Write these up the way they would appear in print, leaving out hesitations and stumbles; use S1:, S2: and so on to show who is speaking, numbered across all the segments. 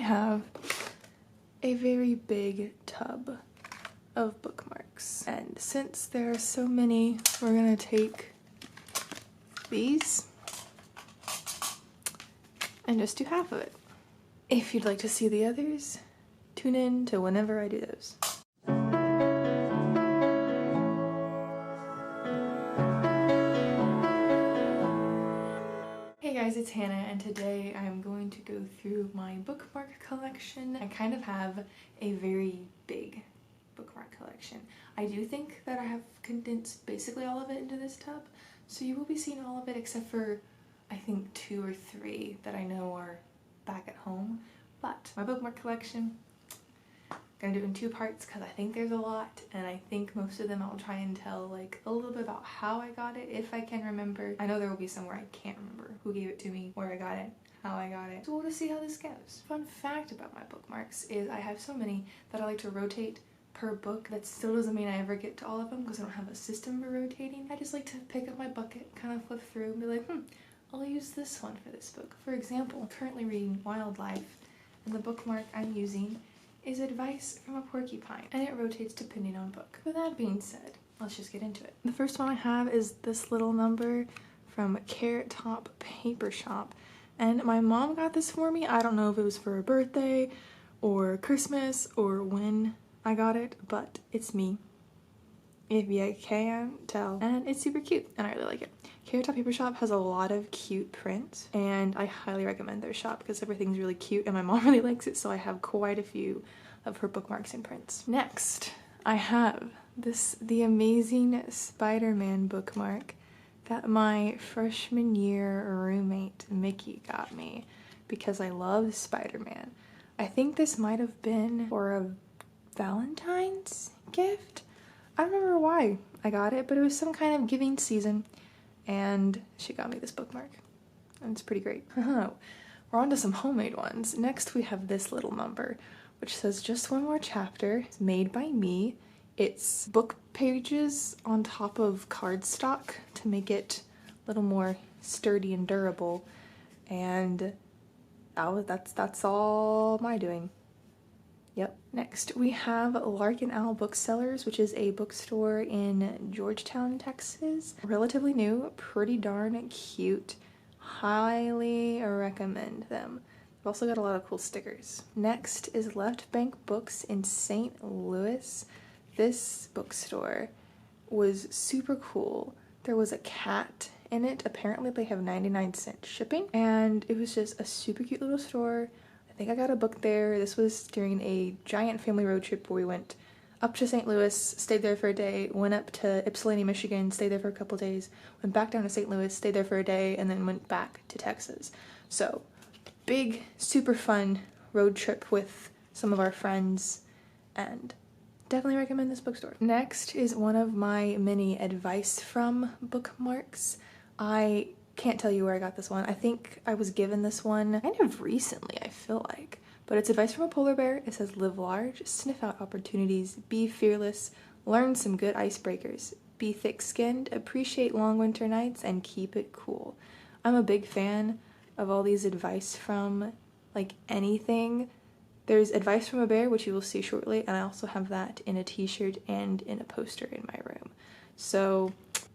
S1: have a very big tub of bookmarks, and since there are so many, we're gonna take these and just do half of it. If you'd like to see the others, tune in to whenever I do those. Hey guys, it's Hannah, and today I'm going to go through my bookmark collection. I kind of have a very big bookmark collection. I do think that I have condensed basically all of it into this tub, so you will be seeing all of it except for I think 2 or 3 that I know are back at home. But my bookmark collection, I'm gonna do it in 2 parts because I think there's a lot, and I think most of them I'll try and tell like a little bit about how I got it, if I can remember. I know there will be some where I can't remember who gave it to me, where I got it, how I got it. So we'll just see how this goes. Fun fact about my bookmarks is I have so many that I like to rotate per book. That still doesn't mean I ever get to all of them because I don't have a system for rotating. I just like to pick up my bucket, kind of flip through and be like, I'll use this one for this book. For example, I'm currently reading Wildlife, and the bookmark I'm using is Advice from a Porcupine, and it rotates depending on book. With that being said, let's just get into it. The first one I have is this little number from Carrot Top Paper Shop, and my mom got this for me. I don't know if it was for her birthday or Christmas or when I got it, but it's me, if you can't tell, and it's super cute and I really like it. Carrot Top Paper Shop has a lot of cute prints, and I highly recommend their shop because everything's really cute and my mom really likes it, so I have quite a few of her bookmarks and prints. Next, I have the amazing Spider-Man bookmark that my freshman year roommate Mickey got me because I love Spider-Man. I think this might have been for a Valentine's gift. I don't remember why I got it, but it was some kind of giving season, and she got me this bookmark, and it's pretty great. We're on to some homemade ones. Next we have this little number, which says just one more chapter. It's made by me. It's book pages on top of cardstock to make it a little more sturdy and durable, and that's all my doing. Yep. Next we have Lark and Alex Booksellers, which is a bookstore in Georgetown, Texas. Relatively new, pretty darn cute. Highly recommend them. They've also got a lot of cool stickers. Next is Left Bank Books in St. Louis. This bookstore was super cool. There was a cat in it. Apparently they have 99-cent shipping, and it was just a super cute little store. I think I got a book there. This was during a giant family road trip where we went up to St. Louis, stayed there for a day, went up to Ypsilanti, Michigan, stayed there for a couple days, went back down to St. Louis, stayed there for a day, and then went back to Texas. So, big, super fun road trip with some of our friends, and definitely recommend this bookstore. Next is one of my many advice from bookmarks. I can't tell you where I got this one. I think I was given this one kind of recently, I feel like. But it's Advice from a Polar Bear. It says, live large, sniff out opportunities, be fearless, learn some good icebreakers, be thick-skinned, appreciate long winter nights, and keep it cool. I'm a big fan of all these advice from, like, anything. There's Advice from a Bear, which you will see shortly, and I also have that in a t-shirt and in a poster in my room. So,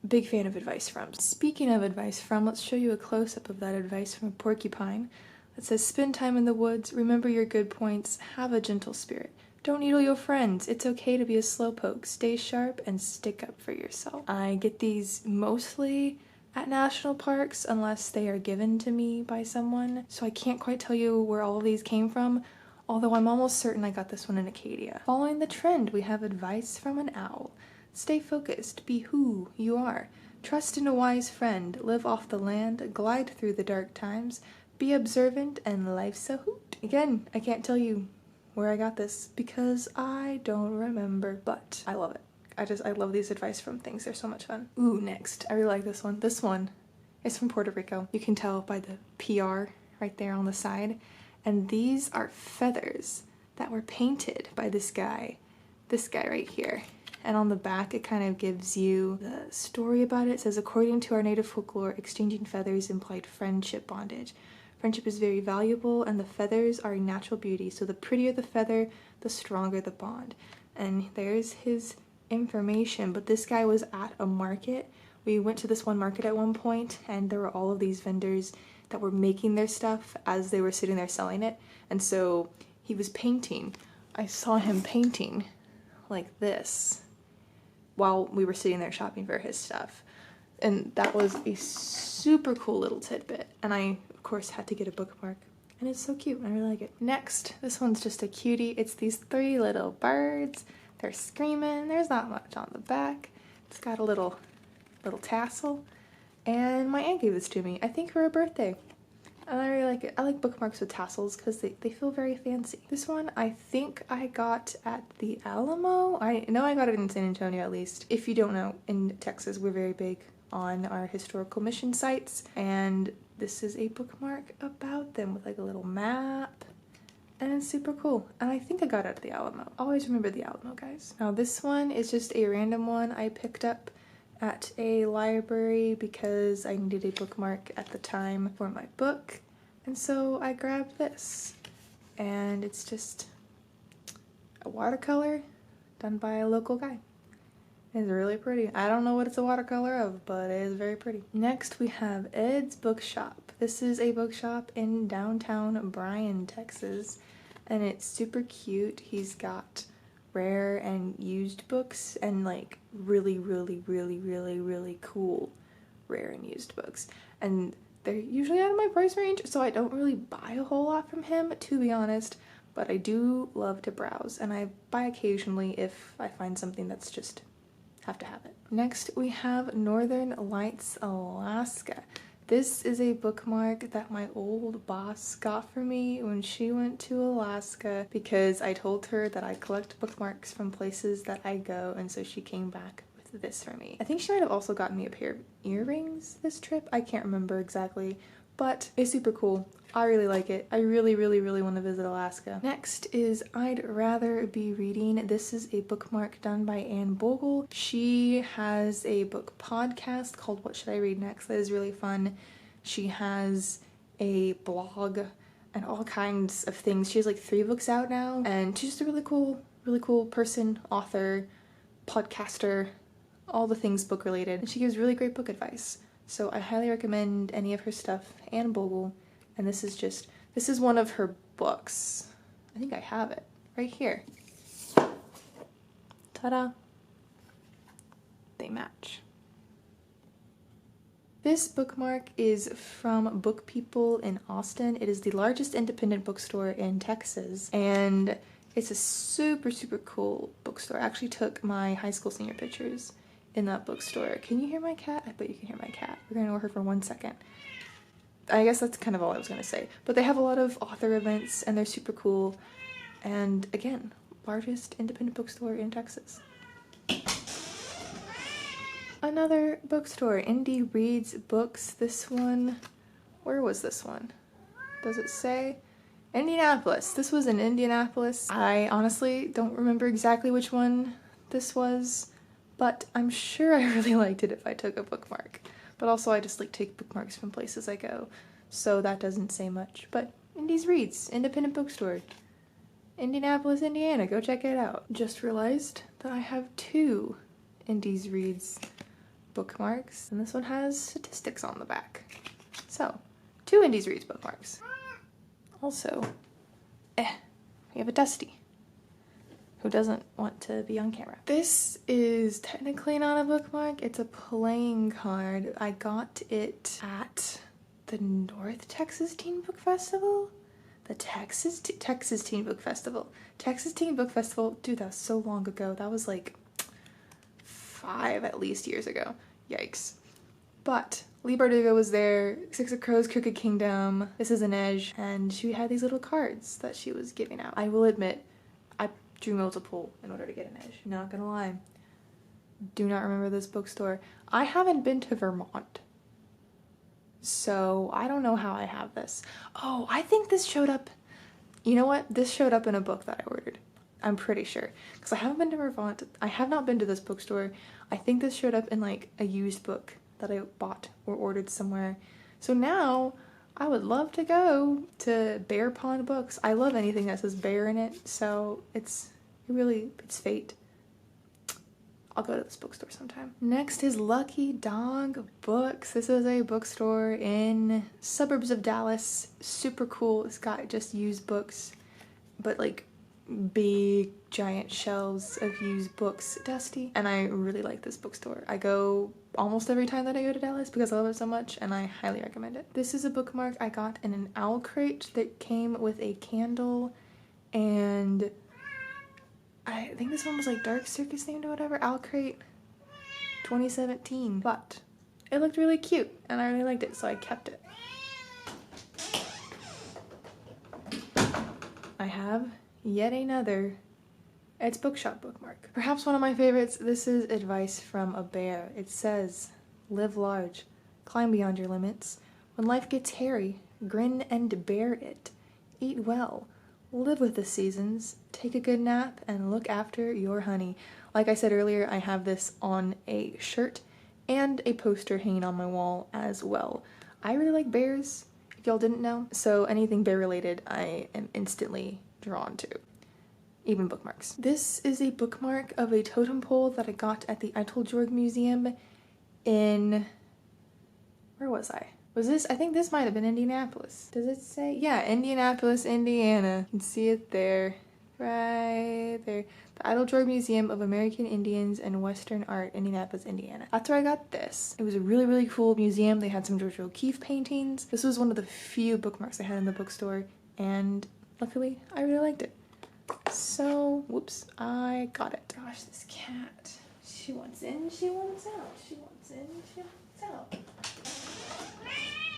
S1: big fan of advice from. Speaking of advice from, let's show you a close-up of that Advice from a Porcupine. It says, spend time in the woods, remember your good points, have a gentle spirit. Don't needle your friends, it's okay to be a slowpoke, stay sharp, and stick up for yourself. I get these mostly at national parks unless they are given to me by someone, so I can't quite tell you where all of these came from, although I'm almost certain I got this one in Acadia. Following the trend, we have Advice from an Owl. Stay focused, be who you are. Trust in a wise friend, live off the land, glide through the dark times, be observant, and life's a hoot. Again, I can't tell you where I got this because I don't remember, but I love it. I love these advice from things. They're so much fun. Ooh, next. I really like this one. This one is from Puerto Rico. You can tell by the PR right there on the side. And these are feathers that were painted by this guy right here. And on the back, it kind of gives you the story about it. It says, according to our native folklore, exchanging feathers implied friendship bondage. Friendship is very valuable, and the feathers are a natural beauty. So the prettier the feather, the stronger the bond. And there's his information. But this guy was at a market. We went to this one market at one point, and there were all of these vendors that were making their stuff as they were sitting there selling it. And so he was painting. I saw him painting like this while we were sitting there shopping for his stuff. And that was a super cool little tidbit. And I, of course, had to get a bookmark. And it's so cute. I really like it. Next, this one's just a cutie. It's these 3 little birds. They're screaming. There's not much on the back. It's got a little tassel. And my aunt gave this to me, I think for her birthday. And I really like it. I like bookmarks with tassels because they feel very fancy. This one I think I got at the Alamo. I know I got it in San Antonio at least. If you don't know, in Texas we're very big on our historical mission sites. And this is a bookmark about them with like a little map. And it's super cool. And I think I got it at the Alamo. Always remember the Alamo, guys. Now this one is just a random one I picked up at a library because I needed a bookmark at the time for my book, and so I grabbed this. And it's just a watercolor done by a local guy. It's really pretty. I don't know what it's a watercolor of, but it is very pretty. Next we have Ed's Bookshop. This is a bookshop in downtown Bryan, Texas, and it's super cute. He's got rare and used books and like really cool rare and used books, and they're usually out of my price range, so I don't really buy a whole lot from him, to be honest, but I do love to browse, and I buy occasionally if I find something that's just have to have it. Next we have Northern Lights, Alaska. This is a bookmark that my old boss got for me when she went to Alaska because I told her that I collect bookmarks from places that I go, and so she came back with this for me. I think she might have also gotten me a pair of earrings this trip. I can't remember exactly, but it's super cool. I really like it. I really want to visit Alaska. Next is I'd Rather Be Reading. This is a bookmark done by Anne Bogle. She has a book podcast called What Should I Read Next? That is really fun. She has a blog and all kinds of things. She has like 3 books out now, and she's just a really cool person, author, podcaster, all the things book related. And she gives really great book advice. So I highly recommend any of her stuff. Anne Bogle. And this is one of her books. I think I have it right here. Ta-da! They match. This bookmark is from Book People in Austin. It is the largest independent bookstore in Texas, and it's a super cool bookstore. I actually took my high school senior pictures in that bookstore. Can you hear my cat? I bet you can hear my cat. We're gonna ignore her for 1 second. I guess that's kind of all I was going to say. But they have a lot of author events, and they're super cool. And again, largest independent bookstore in Texas. Another bookstore, Indy Reads Books. This one, where was this one? Does it say? Indianapolis. This was in Indianapolis. I honestly don't remember exactly which one this was, but I'm sure I really liked it if I took a bookmark. But also I just like take bookmarks from places I go, so that doesn't say much. But Indy's Reads, independent bookstore. Indianapolis, Indiana, go check it out. Just realized that I have 2 Indy's Reads bookmarks, and this one has statistics on the back. So, 2 Indy's Reads bookmarks. Also, we have a Dusty, who doesn't want to be on camera. This is technically not a bookmark, it's a playing card. I got it at the North Texas Teen Book Festival? The Texas Teen Book Festival. Texas Teen Book Festival, dude, that was so long ago. That was like 5 at least years ago. Yikes. But Lee Bardugo was there, Six of Crows, Crooked Kingdom, This Is an Edge, and she had these little cards that she was giving out. I will admit, I drew multiple in order to get an edge. Not gonna lie. Do not remember this bookstore. I haven't been to Vermont, so I don't know how I have this. Oh, I think this showed up. You know what? This showed up in a book that I ordered. I'm pretty sure. Because I haven't been to Vermont. I have not been to this bookstore. I think this showed up in like a used book that I bought or ordered somewhere. So now I would love to go to Bearpaw Books. I love anything that says bear in it, so it's fate. I'll go to this bookstore sometime. Next is Lucky Dog Books. This is a bookstore in suburbs of Dallas. Super cool. It's got just used books, but like big giant shelves of used books. Dusty. And I really like this bookstore. I go almost every time that I go to Dallas because I love it so much, and I highly recommend it. This is a bookmark I got in an owl crate that came with a candle, and I think this one was like Dark Circus themed or whatever. Owl crate 2017. But it looked really cute and I really liked it, so I kept it. I have yet another Eds Bookshop bookmark. Perhaps one of my favorites. This is advice from a bear. It says, live large, climb beyond your limits. When life gets hairy, grin and bear it. Eat well, live with the seasons, take a good nap, and look after your honey. Like I said earlier, I have this on a shirt and a poster hanging on my wall as well. I really like bears, if y'all didn't know, so anything bear related I am instantly drawn to. Even bookmarks. This is a bookmark of a totem pole that I got at the Eiteljorg Museum in... where was I? Was this? I think this might have been Indianapolis. Does it say? Yeah, Indianapolis, Indiana. You can see it there. Right there. The Eiteljorg Museum of American Indians and Western Art, Indianapolis, Indiana. That's where I got this. It was a really, really cool museum. They had some George O'Keeffe paintings. This was one of the few bookmarks I had in the bookstore, and luckily, I really liked it. So, whoops, I got it. Gosh, this cat. She wants in, she wants out. She wants in, she wants out.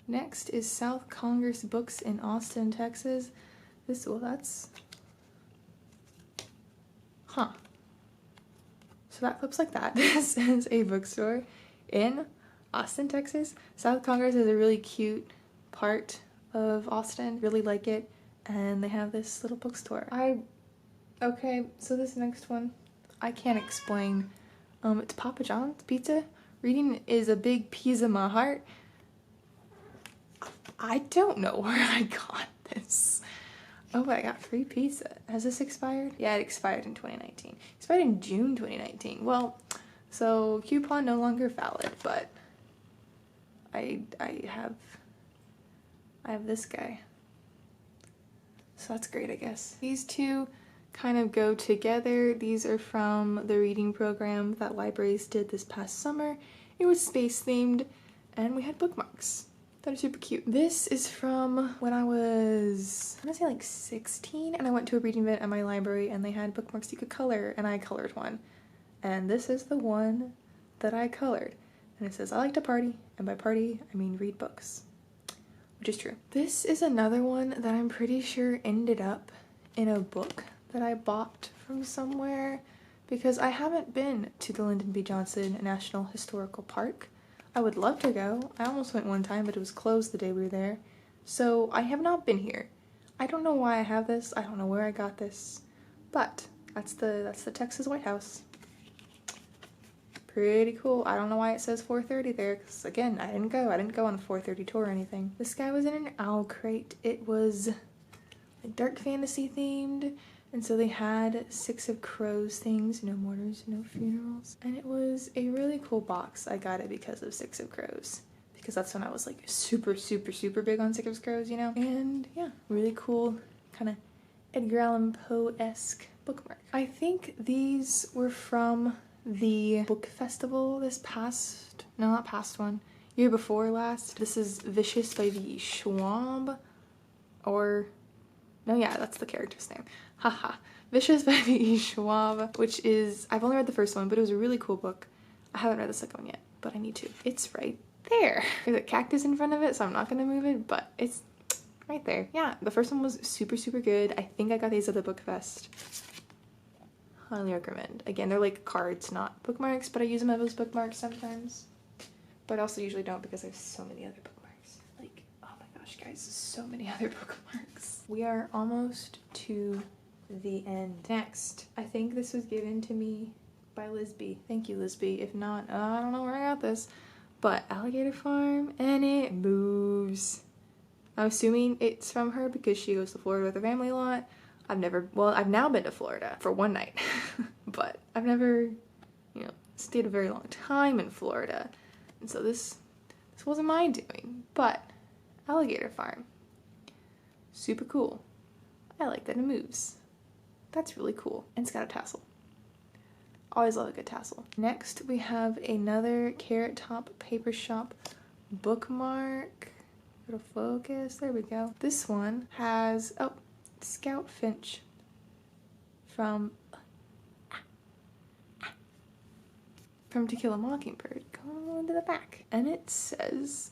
S1: Next is South Congress Books in Austin, Texas. That's... huh. So that flips like that. This is a bookstore in Austin, Texas. South Congress is a really cute part of Austin. Really like it. And they have this little bookstore. Okay, so this next one, I can't explain. It's Papa John's Pizza. Reading is a big piece of my heart. I don't know where I got this. Oh, but I got free pizza. Has this expired? Yeah, it expired in 2019. Expired in June 2019. Well, so coupon no longer valid, but I have this guy. So that's great, I guess. These two kind of go together. These are from the reading program that libraries did this past summer. It was space themed and we had bookmarks that are super cute. This is from when I was, I want to say like 16, and I went to a reading event at my library and they had bookmarks you could color, and I colored one. And this is the one that I colored. And it says, I like to party, and by party, I mean read books. Which is true. This is another one that I'm pretty sure ended up in a book that I bought from somewhere, because I haven't been to the Lyndon B. Johnson National Historical Park. I would love to go. I almost went one time, but it was closed the day we were there. So I have not been here. I don't know why I have this. I don't know where I got this, but that's the Texas White House. Pretty cool. I don't know why it says 4:30 there, because again, I didn't go on a 4:30 tour or anything. This guy was in an owl crate. It was like dark fantasy themed, and so they had 6 of Crows things, no mortars, no funerals, and it was a really cool box. I got it because of 6 of Crows, because that's when I was like super big on 6 of Crows, you know? And yeah, really cool, kind of Edgar Allan Poe-esque bookmark. I think these were from the book festival this past, no, not past one, year before last. This is Vicious by V. Schwab, or, no, yeah, that's the character's name. Haha. Vicious by V. Schwab, which is, I've only read the first one, but it was a really cool book. I haven't read the second one yet, but I need to. It's right there. There's a cactus in front of it, so I'm not gonna move it, but it's right there. Yeah, the first one was super good. I think I got these at the book fest. Highly recommend. Again, they're like cards, not bookmarks, but I use them as bookmarks sometimes. But I also usually don't, because there's so many other bookmarks. Like, oh my gosh, guys, so many other bookmarks. We are almost to the end. Next, I think this was given to me by Lisby. Thank you, Lisby. If not, I don't know where I got this. But Alligator Farm, and it moves. I'm assuming it's from her because she goes to Florida with her family a lot. I've now been to Florida for one night, but I've never, you know, stayed a very long time in Florida. And so this wasn't my doing, but Alligator Farm. Super cool. I like that it moves. That's really cool. And it's got a tassel. Always love a good tassel. Next, we have another Carrot Top Paper Shop bookmark. Little focus. There we go. This one has, oh, Scout Finch from To Kill a Mockingbird. Go into the back. And it says,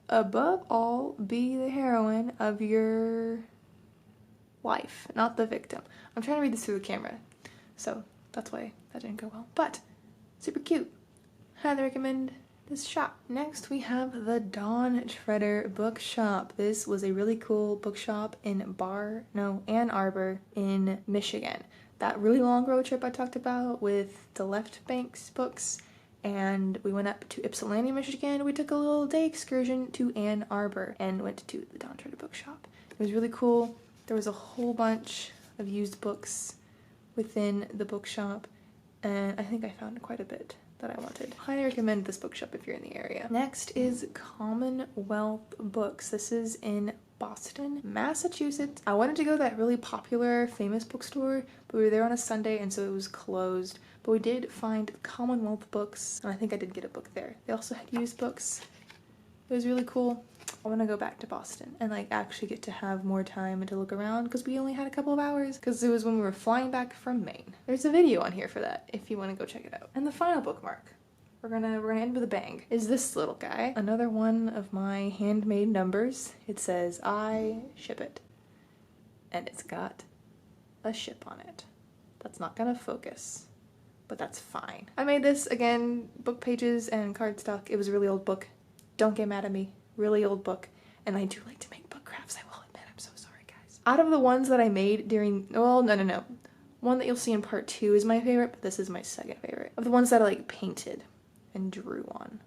S1: above all, be the heroine of your life, not the victim. I'm trying to read this through the camera, so that's why that didn't go well. But super cute. Highly recommend this shop. Next we have the Dawn Treader Bookshop. This was a really cool bookshop in Ann Arbor in Michigan. That really long road trip I talked about with the Left Banks books, and we went up to Ypsilanti, Michigan. We took a little day excursion to Ann Arbor and went to the Dawn Treader Bookshop. It was really cool. There was a whole bunch of used books within the bookshop, and I think I found quite a bit that I wanted. Highly recommend this bookshop if you're in the area. Next is Commonwealth Books. This is in Boston, Massachusetts. I wanted to go to that really popular, famous bookstore, but we were there on a Sunday and so it was closed. But we did find Commonwealth Books, and I think I did get a book there. They also had used books. It was really cool. I want to go back to Boston and like actually get to have more time and to look around, because we only had a couple of hours because it was when we were flying back from Maine. There's a video on here for that if you want to go check it out. And the final bookmark, we're gonna end with a bang, is this little guy. Another one of my handmade numbers. It says I ship it, and it's got a ship on it. That's not gonna focus, but that's fine. I made this, again, book pages and cardstock. It was a really old book. Don't get mad at me. Really old book. And I do like to make book crafts, I will admit. I'm so sorry, guys. Out of the ones that I made during, well, no. One that you'll see in part 2 is my favorite, but this is my second favorite. Of the ones that I like painted and drew on,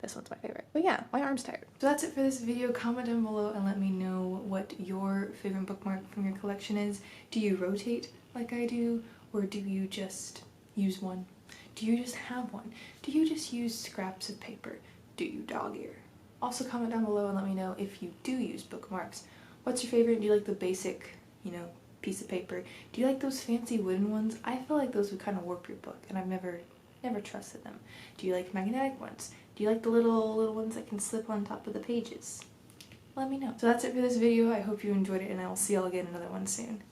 S1: this one's my favorite. But yeah, my arm's tired. So that's it for this video. Comment down below and let me know what your favorite bookmark from your collection is. Do you rotate like I do, or do you just use one? Do you just have one? Do you just use scraps of paper? Do you dog ear? Also comment down below and let me know if you do use bookmarks. What's your favorite? Do you like the basic, you know, piece of paper? Do you like those fancy wooden ones? I feel like those would kind of warp your book, and I've never trusted them. Do you like magnetic ones? Do you like the little ones that can slip on top of the pages? Let me know. So that's it for this video. I hope you enjoyed it, and I will see y'all again in another one soon.